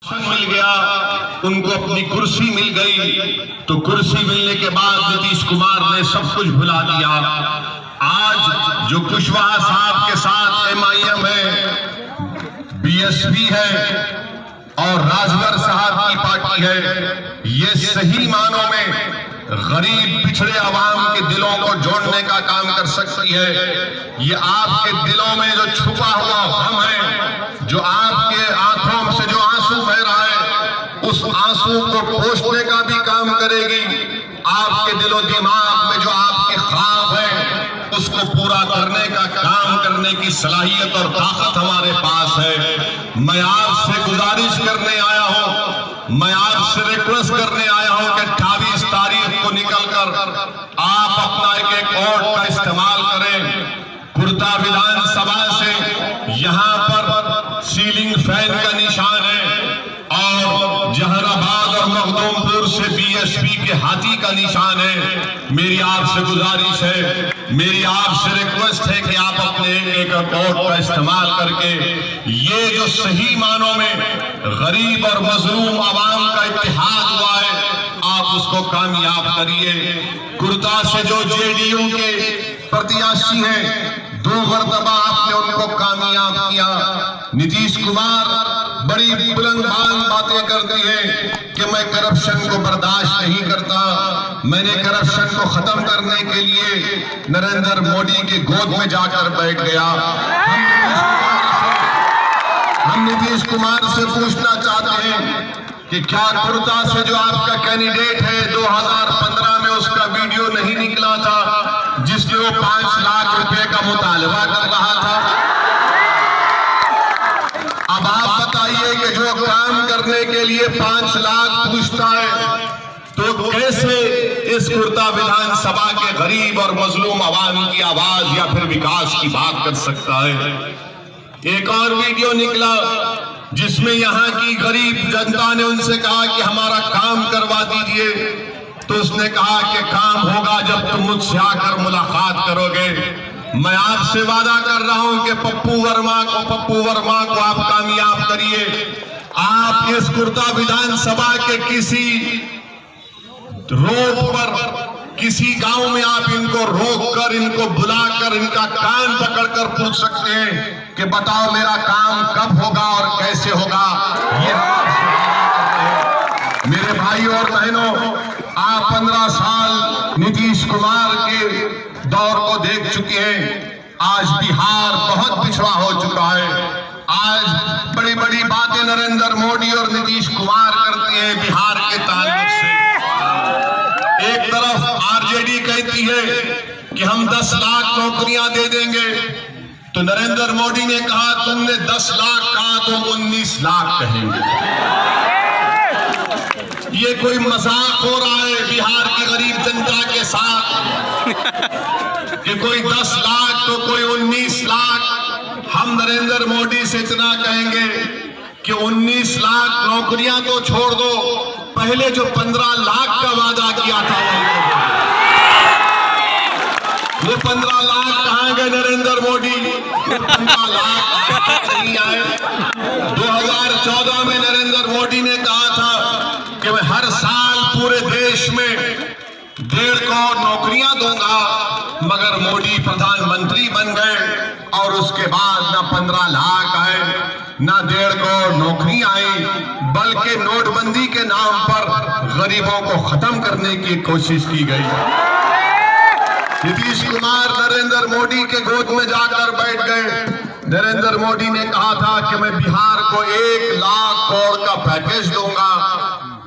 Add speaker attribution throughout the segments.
Speaker 1: मिल गया, उनको अपनी कुर्सी मिल गई, तो कुर्सी मिलने के बाद नीतीश कुमार ने सब कुछ भुला दिया। आज जो कुशवाहा साहब के साथ MIM है, BSP है और राजभर साहब की पार्टी है, ये सही मानों में गरीब पिछड़े आवाम के दिलों को जोड़ने का काम कर सकती है। ये आपके दिलों में जो छुपा हुआ गम है, जो आपके आंखों से जो आंसू बह रहा है, उस आंसू को पोंछने का भी काम करेगी। आपके दिलो दिमाग में जो आपके ख्वाब है, उसको पूरा करने का काम करने की सलाहियत और ताकत हमारे पास है। मैं आपसे गुजारिश करने आया हूं, मैं आपसे रिक्वेस्ट करने आया हूं कि 28 तारीख को निकलकर आप अपना एक वोट का इस्तेमाल करें। कुर्ता विधानसभा से यहां पर सीलिंग फैन का निशान है और जहानाबाद और मखदूमपुर से BSP के हाथी का निशान है। मेरी आपसे गुजारिश है, मेरी आपसे रिक्वेस्ट है कि आप अपने एक वोट का इस्तेमाल करके ये जो सही मानों में गरीब और मजलूम आवाम का इत्तेहाद हुआ है, आप उसको कामयाब करिए। कुर्ता से जो JDU के प्रत्याशी हैं, 2 मरतबा आपने उनको कामयाब किया। नीतीश कुमार बड़ी बुलंद बातें करती है कि मैं करप्शन को बर्दाश्त नहीं करता। मैंने करप्शन को खत्म करने के लिए नरेंद्र मोदी के गोद में जाकर बैठ गया। हम नीतीश कुमार से पूछना चाहते हैं कि क्या कुर्ता से जो आपका कैंडिडेट है, 2015 में उसका वीडियो नहीं निकला था जिसमें वो 5 लाख रुपए का मुतालबा कर रहा था? अब आप बताइए कि जो काम करने के लिए 5 लाख पूछता है, तो कैसे इस कुर्ता विधानसभा के गरीब और मजलूम आवाम की आवाज या फिर विकास की बात कर सकता है? एक और वीडियो निकला जिसमें यहाँ की गरीब जनता ने उनसे कहा कि हमारा काम करवा दीजिए, तो उसने कहा कि काम होगा जब तुम मुझसे आकर मुलाकात करोगे। मैं आपसे वादा कर रहा हूं कि पप्पू वर्मा को आप कामयाब करिए। आप इस कुर्ता विधानसभा के किसी रोड पर, किसी गांव में आप इनको रोककर, इनको बुलाकर, इनका कान पकड़कर पूछ सकते हैं कि बताओ मेरा काम कब होगा और कैसे होगा। ये मेरे भाई और बहनों, आप 15 साल नीतीश कुमार के दौर को देख चुके हैं। आज बिहार बहुत पिछड़ा हो चुका है। आज बड़ी बड़ी बातें नरेंद्र मोदी और नीतीश कुमार करते हैं बिहार के ताल्लुक से। एक तरफ RJD कहती है कि हम 10 लाख नौकरियां दे देंगे, तो नरेंद्र मोदी ने कहा तुमने 10 लाख कहा, तुम 19 लाख कहेंगे। ये कोई मजाक हो रहा है बिहार की गरीब जनता के साथ कि कोई 10 लाख तो कोई 19 लाख। हम नरेंद्र मोदी से इतना कहेंगे कि 19 लाख नौकरियां तो छोड़ दो, पहले जो 15 लाख का वादा किया था वो 15 लाख कहां गए नरेंद्र मोदी? 15 लाख नहीं आए। 2014 में नरेंद्र मोदी ने कहा था कि मैं हर साल पूरे देश में 1.5 करोड़ नौकरियां दूंगा, मगर मोदी प्रधानमंत्री बन गए और उसके बाद ना 15 लाख आए, ना 1.5 करोड़ नौकरी आई, बल्कि नोटबंदी के नाम पर गरीबों को खत्म करने की कोशिश की गई। नीतीश कुमार नरेंद्र मोदी के गोद में जाकर बैठ गए। नरेंद्र मोदी ने कहा था कि मैं बिहार को 1 लाख करोड़ का पैकेज दूंगा।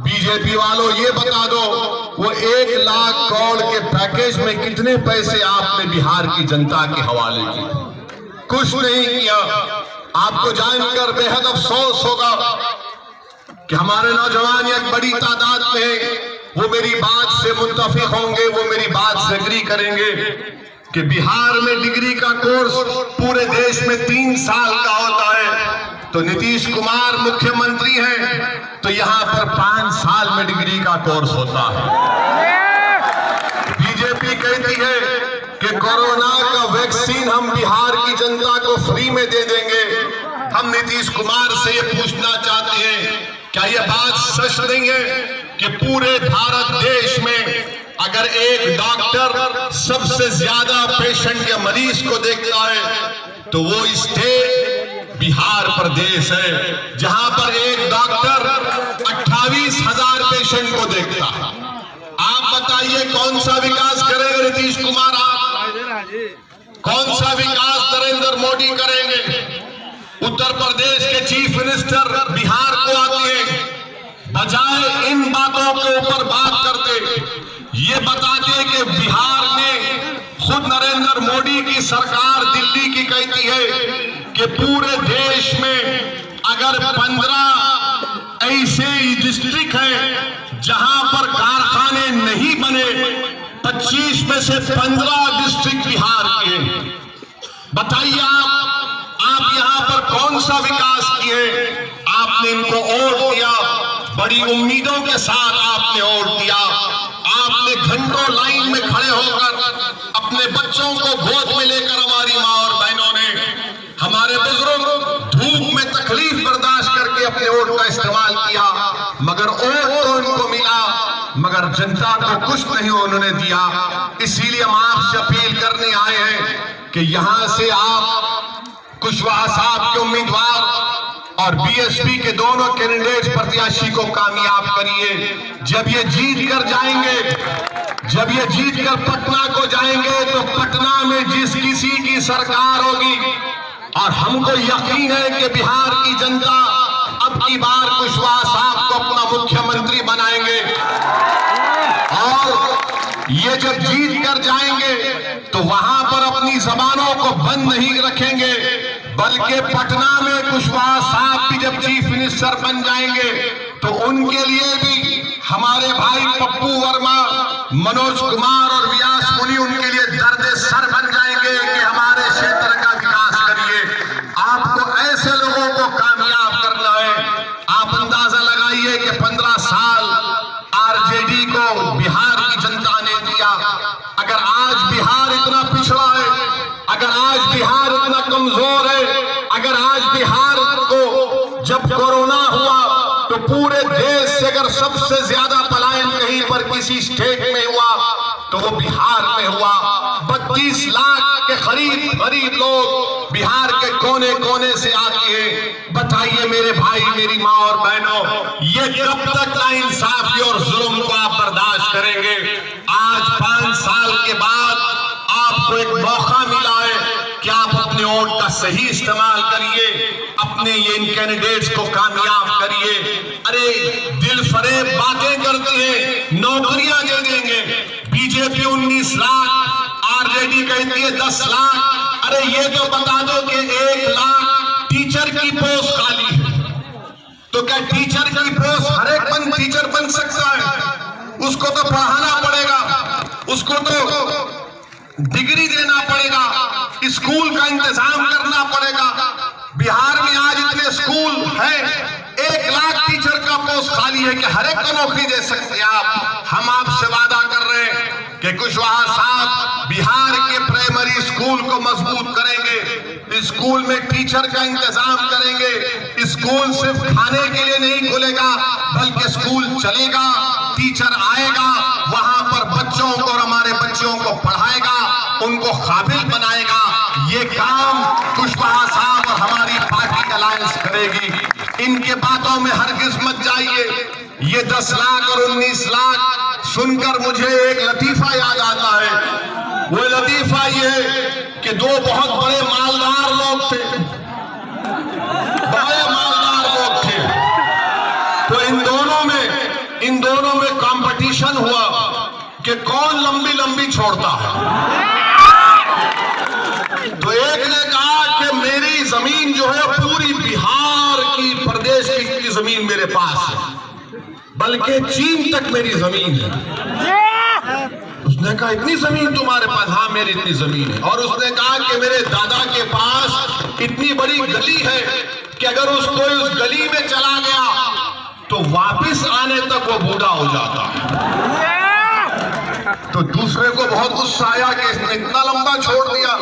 Speaker 1: बीजेपी वालों ये बता दो, वो 1 लाख करोड़ के पैकेज में कितने पैसे आपने बिहार की जनता के हवाले किए? कुछ नहीं किया। आपको जानकर बेहद अफसोस होगा कि हमारे नौजवान एक बड़ी तादाद में है, वो मेरी बात से मुत्तफिक होंगे, वो मेरी बात से एग्री करेंगे कि बिहार में डिग्री का कोर्स पूरे देश में 3 साल का होता है, तो नीतीश कुमार मुख्यमंत्री हैं तो यहाँ पर 5 साल में डिग्री का कोर्स होता है। बीजेपी कहती है कि कोरोना का वैक्सीन हम बिहार की जनता को फ्री में दे देंगे। हम नीतीश कुमार से ये पूछना चाहते हैं क्या ये बात सच नहीं है कि पूरे भारत देश में अगर एक डॉक्टर सबसे ज्यादा पेशेंट या मरीज को देखता है तो वो स्टेट बिहार प्रदेश है, जहां पर एक डॉक्टर 28,000 पेशेंट को देखता है। आप बताइए कौन सा विकास करेंगे नीतीश कुमार? आप कौन सा विकास नरेंद्र मोदी करेंगे? उत्तर प्रदेश के चीफ मिनिस्टर बिहार को आते हैं, बजाय इन बातों के ऊपर बात करते ये बताते कि बिहार में खुद नरेंद्र मोदी की सरकार दिल्ली की कहती है कि पूरे देश में अगर 15 ऐसे डिस्ट्रिक्ट हैं जहां पर कारखाने नहीं बने, 25 में से 15 डिस्ट्रिक्ट बिहार के। बताइए आप यहां पर कौन सा विकास किए? आपने इनको वोट दिया, बड़ी उम्मीदों के साथ आपने वोट दिया। आपने घंटों लाइन में खड़े होकर अपने बच्चों को गोद में लेकर, हमारी माँ और बहनों ने, हमारे बुजुर्ग धूप में तकलीफ बर्दाश्त करके अपने वोट का इस्तेमाल किया, मगर वोट तो इनको मिला मगर जनता को कुछ नहीं उन्होंने दिया। इसीलिए हम आपसे अपील करने आए हैं कि यहां से आप कुशवाहा साहब के उम्मीदवार और बीएसपी के दोनों कैंडिडेट प्रत्याशी को कामयाब करिए। जब ये जीत कर जाएंगे, जब ये जीत कर पटना को जाएंगे तो पटना में जिस किसी की सरकार होगी, और हमको यकीन है कि बिहार की जनता अब की बार कुशवाहा साहब को अपना मुख्यमंत्री बनाएंगे। और ये जब जीत कर जाएंगे तो वहां पर अपनी जबानों को बंद नहीं रखेंगे, बल्कि पटना में कुशवाहा साहब भी जब चीफ मिनिस्टर बन जाएंगे तो उनके लिए भी हमारे भाई पप्पू वर्मा, मनोज कुमार और व्यास मुनि उनके लिए दर्द सर बन जाएंगे कि हमारे क्षेत्र का विकास करिए। आपको ऐसे लोगों को कामयाब करना है। आप अंदाजा लगाइए कि 15 साल आरजेडी को बिहार की जनता ने दिया। अगर आज बिहार इतना पिछड़ा है, अगर आज बिहार इतना कमजोर है, अगर आज बिहार को जब कोरोना हुआ तो पूरे देश से अगर सबसे ज्यादा पलायन कहीं पर किसी स्टेट में हुआ तो वो बिहार में हुआ। 32 लाख के करीब लोग बिहार के कोने कोने से आते हैं। बताइए मेरे भाई, मेरी माँ और बहनों, ये कब तक नाइंसाफी और जुल्म को आप बर्दाश्त करेंगे? आज 5 साल के बाद आपको एक मौका मिला है कि आप अपने वोट का सही इस्तेमाल करिए, अपने ये इन कैंडिडेट्स को कामयाब करिए। अरे दिल फरेब बातें करते हैं, नौकरियां दे देंगे। बीजेपी 19 लाख, आरजेडी कहती है 10 लाख। अरे ये तो बता दो कि 1 लाख टीचर की पोस्ट खाली है, तो क्या टीचर की पोस्ट हर एक टीचर बन सकता है? उसको तो पढ़ाना पड़ेगा, उसको तो डिग्री देना पड़ेगा, स्कूल का इंतजाम करना पड़ेगा। बिहार में आज इतने स्कूल हैं, 1 लाख टीचर का पोस्ट खाली है कि हर एक को नौकरी दे सकते हैं आप। हम आपसे वादा कर रहे हैं कि कुशवाहा साहब बिहार के प्राइमरी स्कूल को मजबूत करेंगे, स्कूल में टीचर का इंतजाम करेंगे। स्कूल सिर्फ खाने के लिए नहीं खुलेगा, बल्कि स्कूल चलेगा, टीचर आएगा, वहां पर बच्चों को और हमारे बच्चों को पढ़ाएगा, उनको काबिल बनाएगा। ये काम कुशवाहा साहब और हमारी पार्टी अलायंस करेगी। इनके बातों में हरगिज मत जाइए। ये 10 लाख और 19 लाख सुनकर मुझे एक लतीफा याद आता है। वो लतीफा ये कि 2 बहुत बड़े मालदार लोग थे, बड़े मालदार लोग थे, तो इन दोनों में कंपटीशन हुआ कि कौन लंबी लंबी छोड़ता है। तो एक ने कहा कि मेरी जमीन जो है पूरी बिहार की, प्रदेश की इतनी जमीन मेरे पास है, बल्कि चीन तक मेरी जमीन है। उसने कहा इतनी जमीन तुम्हारे पास? हाँ मेरी इतनी जमीन है। और उसने कहा कि मेरे दादा के पास इतनी बड़ी गली है कि अगर उसको उस गली में चला गया तो वापस आने तक वो बूढ़ा हो जाता है। तो दूसरे को बहुत गुस्सा आया कि इसने इतना लंबा छोड़ दिया।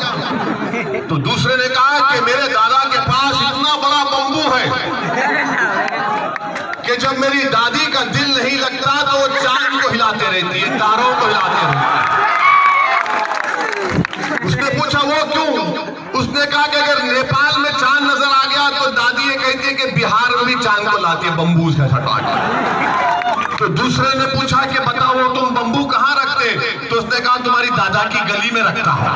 Speaker 1: तो दूसरे ने कहा कि मेरे दादा के पास इतना बड़ा बंबू है कि जब मेरी दादी का दिल नहीं लगता तो वो चांद को हिलाते रहती है, तारों को हिलाते रहती है। उसने पूछा वो क्यों? उसने कहा कि अगर नेपाल में चांद नजर आ गया तो दादी ये कहती है कि बिहार में भी चांद को लाती है बम्बू से हटा के। तो दूसरे ने पूछा कि बताओ तुम बम्बू कहाँ रखते? तो उसने कहा तुम्हारी दादा की गली में रखता हूं।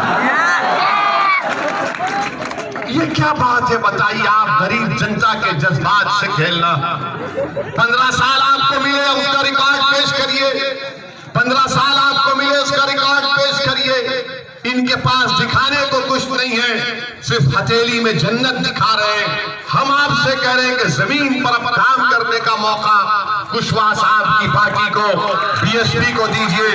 Speaker 1: ये क्या बात है बताइए आप, गरीब जनता के जज्बात से खेलना। 15 साल आपको मिले उसका रिकॉर्ड पेश करिए, 15 साल आपको मिले उसका रिकॉर्ड पेश करिए। इनके पास दिखाने को कुछ नहीं है, सिर्फ हथेली में जन्नत दिखा रहे हैं। हम आपसे कह रहे हैं कि जमीन पर अब काम करने का मौका कुशवाहा साहब की पार्टी को, बीएसपी को दीजिए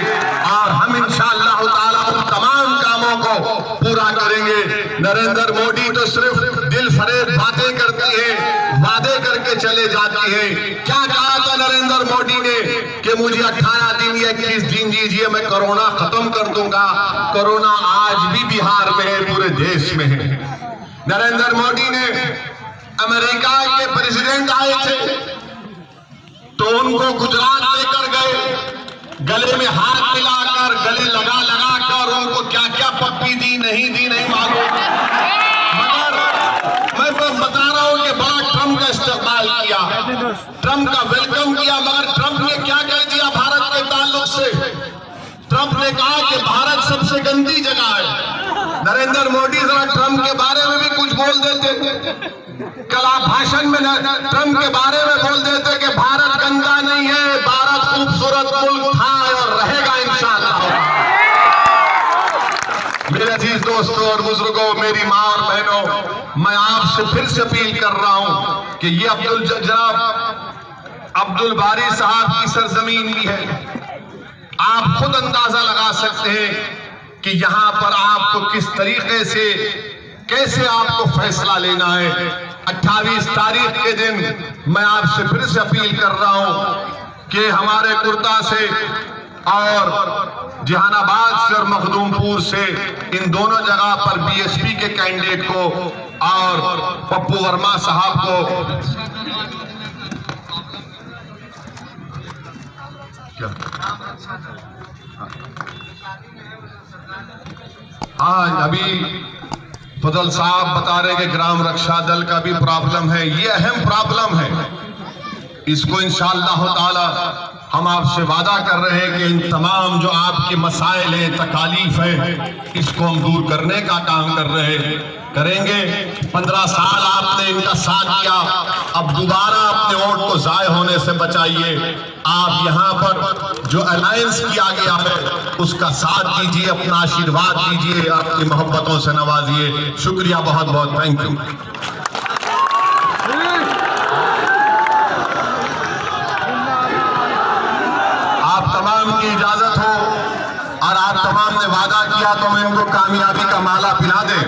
Speaker 1: और हम इंशाअल्लाह ताला उन तमाम कामों को पूरा करेंगे। नरेंद्र मोदी तो सिर्फ दिल फरेब बातें करती है, वादे करके चले जाती है। क्या कहा था नरेंद्र मोदी ने कि मुझे 18 दिन या 21 दिन दीजिए, मैं कोरोना खत्म कर दूंगा। कोरोना आज भी बिहार में है, पूरे देश में है। नरेंद्र मोदी ने अमेरिका के प्रेसिडेंट आए थे तो उनको गुजरात लेकर गए, गले में हाथ मिलाकर, गले लगा लगा कर उनको क्या क्या पप्पी दी नहीं मालूम, मगर मैं तो बता रहा हूं कि बड़ा ट्रंप का इस्तेमाल किया, ट्रंप का वेलकम किया। मगर ट्रंप ने क्या कह दिया भारत के ताल्लुक से? ट्रंप ने कहा कि भारत सबसे गंदी जगह है। नरेंद्र मोदी जरा ट्रंप के बारे में भी कुछ बोल देते। कल आप भाषण में ट्रंप के बारे में बोल देते कि भारत गंदा नहीं है, भारत खूबसूरत मुल्क था और रहेगा इंशाअल्लाह। मेरे अजीज दोस्तों और बुजुर्गों, मेरी माँ और बहनों, मैं आपसे फिर से अपील कर रहा हूं कि ये जनाब अब्दुल बारी साहब की सरजमीन भी है। आप खुद अंदाजा लगा सकते हैं कि यहां पर आपको किस तरीके से, कैसे आपको फैसला लेना है। 28 तारीख के दिन मैं आपसे फिर से अपील कर रहा हूं कि हमारे कुर्ता से और जहानाबाद से और मखदूमपुर से, इन दोनों जगह पर बीएसपी के कैंडिडेट को और पप्पू वर्मा साहब को हाँ, अभी फजल साहब बता रहे कि ग्राम रक्षा दल का भी प्रॉब्लम है। ये अहम प्रॉब्लम है, इसको इंशाअल्लाह ताला हम आपसे वादा कर रहे हैं कि इन तमाम जो आपके मसाइल हैं, तकालीफ है, इसको हम दूर करने का काम करेंगे। 15 साल आपने इनका साथ दिया, अब दोबारा अपने वोट को जाय होने से बचाइए। आप यहाँ पर जो अलायंस किया गया है उसका साथ दीजिए, अपना आशीर्वाद दीजिए, आपकी मोहब्बतों से नवाजिए। शुक्रिया, बहुत बहुत थैंक यू। आप तमाम की इजाजत हो और आप तमाम ने वादा किया तो मैं इनको कामयाबी का माला पिला दे।